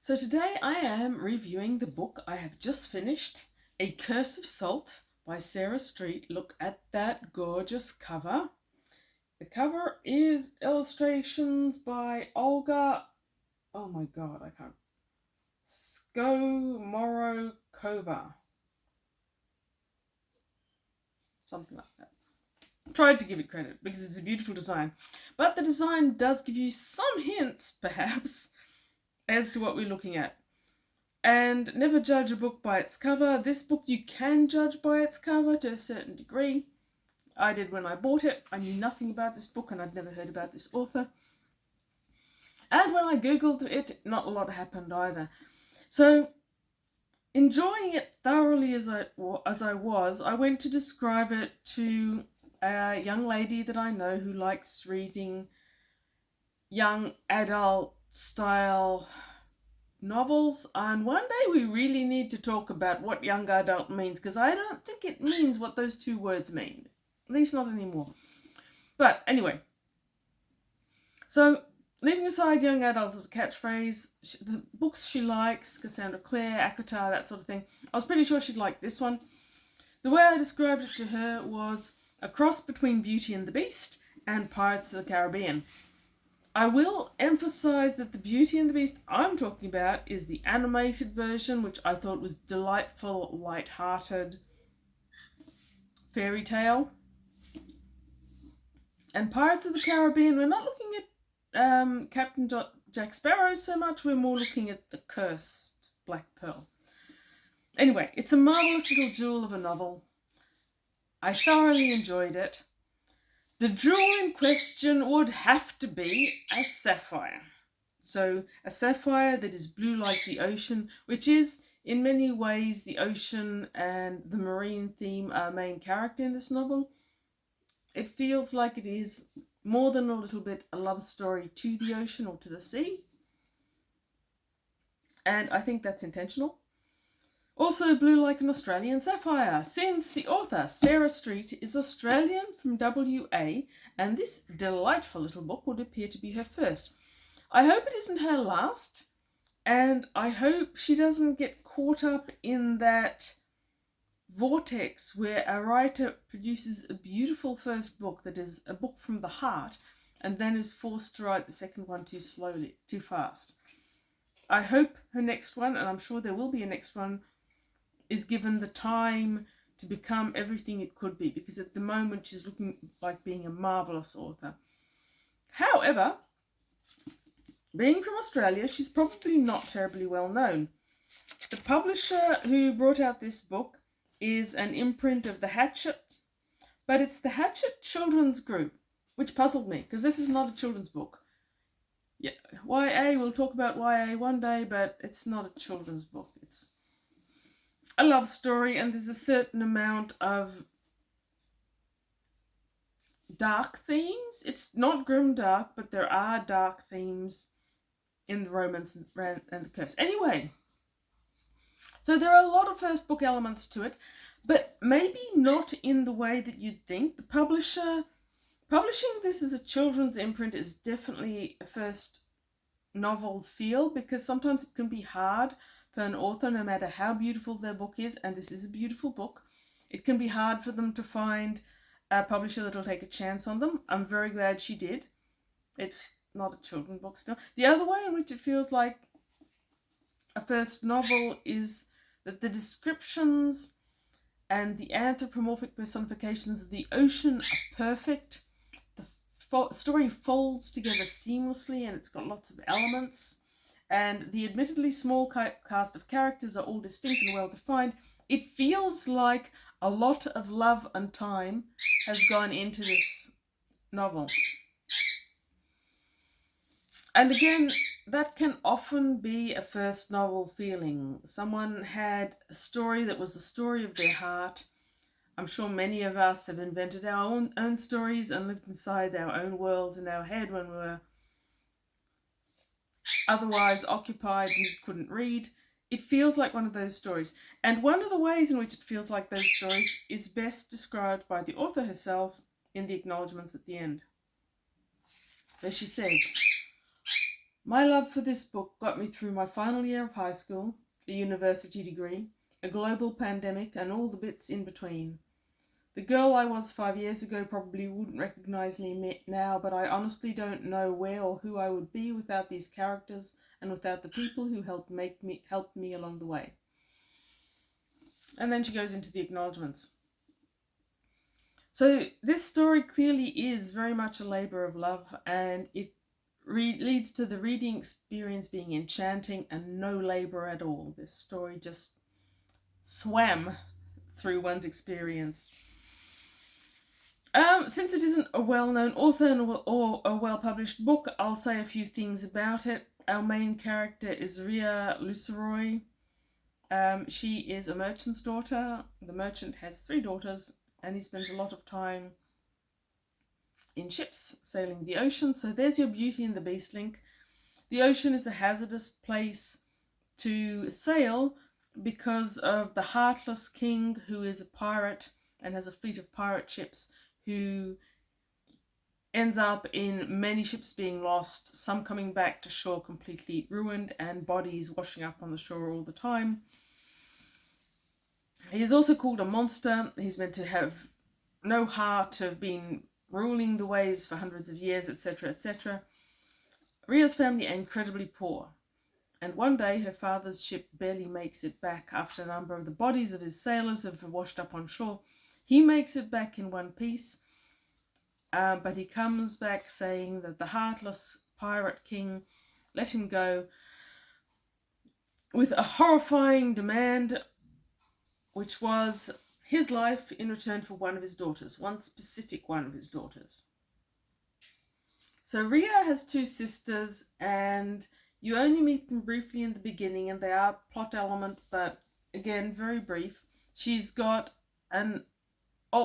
So today I am reviewing the book I have just finished, A Curse of Salt by Sarah Street. Look at that gorgeous cover. The cover is illustrations by Olga, oh my god, I can't, Skomorokova. Something like that. Tried to give it credit because it's a beautiful design. But the design does give you some hints, perhaps, as to what we're looking at. And never judge a book by its cover. This book you can judge by its cover to a certain degree. I did when I bought it. I knew nothing about this book and I'd never heard about this author. And when I googled it, not a lot happened either. So, enjoying it thoroughly as I was, I went to describe it to a young lady that I know who likes reading young adult style novels, and one day we really need to talk about what young adult means, because I don't think it means what those two words mean, at least not anymore. But anyway, so leaving aside young adult as a catchphrase, the books she likes, Cassandra Clare, ACOTAR, that sort of thing, I was pretty sure she'd like this one. The way I described it to her was a cross between Beauty and the Beast and Pirates of the Caribbean. I will emphasize that the Beauty and the Beast I'm talking about is the animated version, which I thought was delightful, light-hearted fairy tale. And Pirates of the Caribbean, we're not looking at Captain Jack Sparrow so much, we're more looking at the cursed Black Pearl. Anyway, it's a marvellous little jewel of a novel. I thoroughly enjoyed it. The jewel in question would have to be a sapphire. So a sapphire that is blue like the ocean, which is in many ways the ocean and the marine theme are main character in this novel. It feels like it is more than a little bit a love story to the ocean or to the sea. And I think that's intentional. Also blue like an Australian sapphire, since the author, Sarah Street, is Australian from WA, and this delightful little book would appear to be her first. I hope it isn't her last, and I hope she doesn't get caught up in that vortex where a writer produces a beautiful first book that is a book from the heart, and then is forced to write the second one too slowly, too fast. I hope her next one, and I'm sure there will be a next one, is given the time to become everything it could be, because at the moment she's looking like being a marvellous author. However, being from Australia, she's probably not terribly well known. The publisher who brought out this book is an imprint of the Hachette, but it's the Hachette Children's Group, which puzzled me, because this is not a children's book. Yeah, YA, we'll talk about YA one day, but it's not a children's book. It's a love story, and there's a certain amount of dark themes. It's not grim dark, but there are dark themes in the romance and the curse. Anyway, so there are a lot of first book elements to it, but maybe not in the way that you'd think. The publishing this as a children's imprint is definitely a first novel feel, because sometimes it can be hard for an author, no matter how beautiful their book is, and this is a beautiful book, it can be hard for them to find a publisher that will take a chance on them. I'm very glad she did. It's not a children's book still. The other way in which it feels like a first novel is that the descriptions and the anthropomorphic personifications of the ocean are perfect. The story folds together seamlessly, and it's got lots of elements. And the admittedly small cast of characters are all distinct and well defined. It feels like a lot of love and time has gone into this novel. And again, that can often be a first novel feeling. Someone had a story that was the story of their heart. I'm sure many of us have invented our own stories and lived inside our own worlds in our head when we were otherwise occupied and couldn't read. It feels like one of those stories. And one of the ways in which it feels like those stories is best described by the author herself in the acknowledgements at the end, where she says, My love for this book got me through my final year of high school, a university degree, a global pandemic, and all the bits in between. The girl I was 5 years ago probably wouldn't recognise me now, but I honestly don't know where or who I would be without these characters and without the people who helped me along the way. And then she goes into the acknowledgements. So this story clearly is very much a labour of love, and it leads to the reading experience being enchanting and no labour at all. This story just swam through one's experience. Since it isn't a well-known author or a well-published book, I'll say a few things about it. Our main character is Rhea Luceroy. She is a merchant's daughter. The merchant has 3 daughters, and he spends a lot of time in ships sailing the ocean. So there's your Beauty and the Beast link. The ocean is a hazardous place to sail because of the Heartless King, who is a pirate and has a fleet of pirate ships, who ends up in many ships being lost, some coming back to shore completely ruined, and bodies washing up on the shore all the time. He is also called a monster. He's meant to have no heart, to have been ruling the waves for hundreds of years, etc., etc. Rhea's family are incredibly poor, and one day her father's ship barely makes it back after a number of the bodies of his sailors have washed up on shore. He makes it back in one piece, but he comes back saying that the Heartless Pirate King let him go with a horrifying demand, which was his life in return for one of his daughters, one specific one of his daughters. So Rhea has 2 sisters, and you only meet them briefly in the beginning, and they are a plot element, but again, very brief. She's got an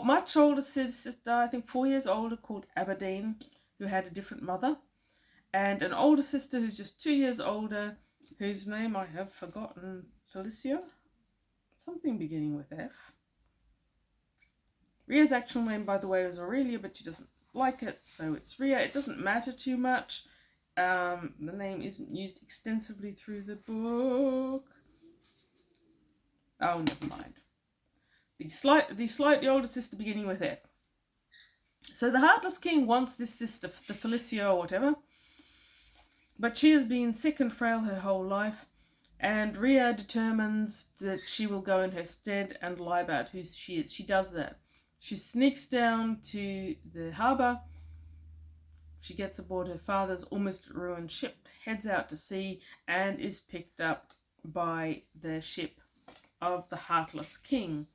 much older sister, I think 4 years older, called Aberdeen, who had a different mother, and an older sister who's just 2 years older, whose name I have forgotten. Felicia? Something beginning with F. Rhea's actual name, by the way, is Aurelia, but she doesn't like it, so it's Rhea. It doesn't matter too much. The name isn't used extensively through the book. Oh, never mind. The slightly older sister beginning with F. So the Heartless King wants this sister, the Felicia or whatever, but she has been sick and frail her whole life, and Rhea determines that she will go in her stead and lie about who she is. She does that. She sneaks down to the harbour. She gets aboard her father's almost ruined ship, heads out to sea, and is picked up by the ship of the Heartless King.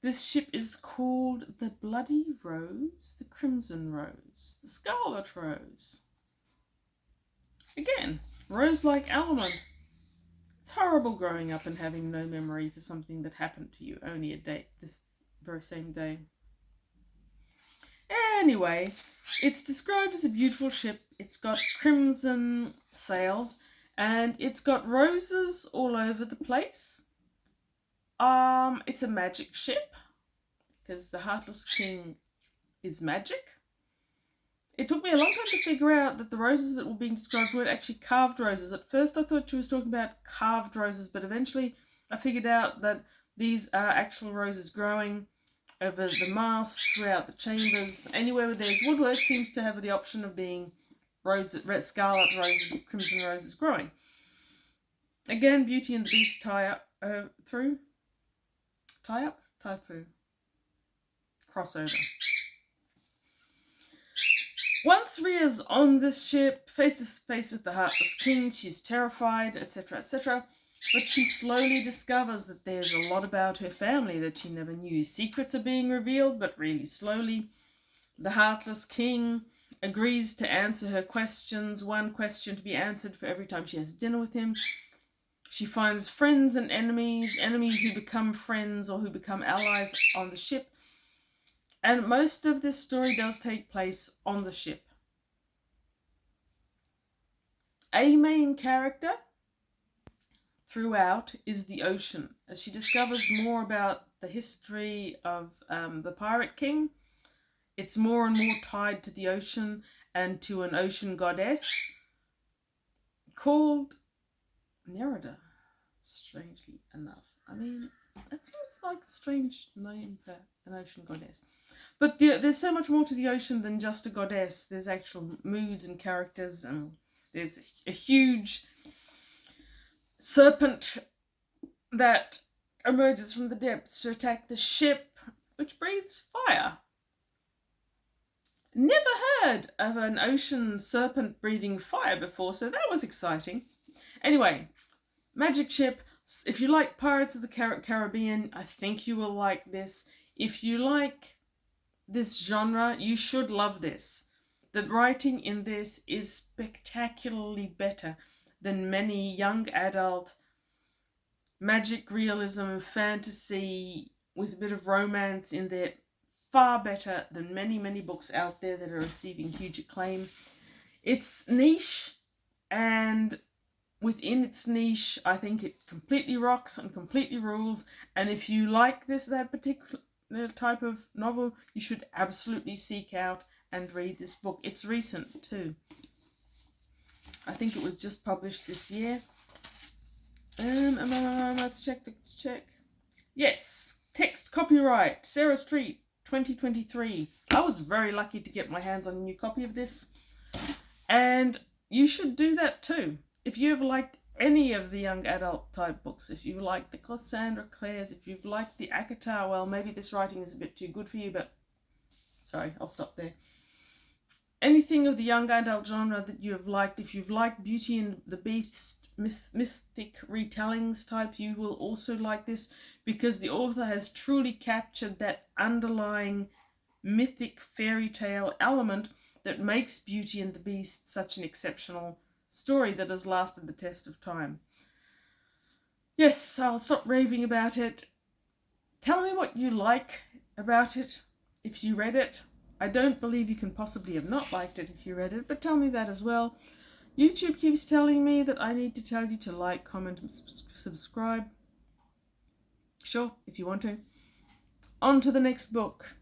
This ship is called the Bloody Rose, the Crimson Rose, the Scarlet Rose. Again, rose-like element. It's horrible growing up and having no memory for something that happened to you only this very same day. Anyway, it's described as a beautiful ship. It's got crimson sails, and it's got roses all over the place. It's a magic ship, because the Heartless King is magic. It took me a long time to figure out that the roses that were being described weren't actually carved roses. At first I thought she was talking about carved roses, but eventually I figured out that these are actual roses growing over the mast, throughout the chambers. Anywhere where there's woodwork seems to have the option of being red scarlet roses, crimson roses growing. Again, Beauty and the Beast tie through. Crossover. Once Rhea's on this ship, face to face with the Heartless King, she's terrified, etc., etc. But she slowly discovers that there's a lot about her family that she never knew. Secrets are being revealed, but really slowly. The Heartless King agrees to answer her questions, one question to be answered for every time she has dinner with him. She finds friends and enemies who become friends or who become allies on the ship. And most of this story does take place on the ship. A main character throughout is the ocean, as she discovers more about the history of the Pirate King. It's more and more tied to the ocean and to an ocean goddess. called Nereida, strangely enough. I mean, that seems like a strange name for an ocean goddess. But there's so much more to the ocean than just a goddess. There's actual moods and characters, and there's a huge serpent that emerges from the depths to attack the ship, which breathes fire. Never heard of an ocean serpent breathing fire before, so that was exciting. Anyway, magic ship. If you like Pirates of the Caribbean, I think you will like this. If you like this genre, you should love this. The writing in this is spectacularly better than many young adult magic realism, fantasy with a bit of romance in there. Far better than many, many books out there that are receiving huge acclaim. It's niche, and within its niche, I think it completely rocks and completely rules. And if you like that particular type of novel, you should absolutely seek out and read this book. It's recent too. I think it was just published this year. Let's check. Yes, text copyright, Sarah Street, 2023. I was very lucky to get my hands on a new copy of this, and you should do that too. If you have liked any of the young adult type books, if you like the Cassandra Clares, if you've liked the ACOTAR, well, maybe this writing is a bit too good for you, but sorry, I'll stop there. Anything of the young adult genre that you have liked, if you've liked Beauty and the Beast, mythic retellings type, you will also like this, because the author has truly captured that underlying mythic fairy tale element that makes Beauty and the Beast such an exceptional story that has lasted the test of time. Yes, I'll stop raving about it. Tell me what you like about it if you read it. I don't believe you can possibly have not liked it if you read it, but tell me that as well. YouTube keeps telling me that I need to tell you to like, comment, and subscribe. Sure, if you want to. On to the next book.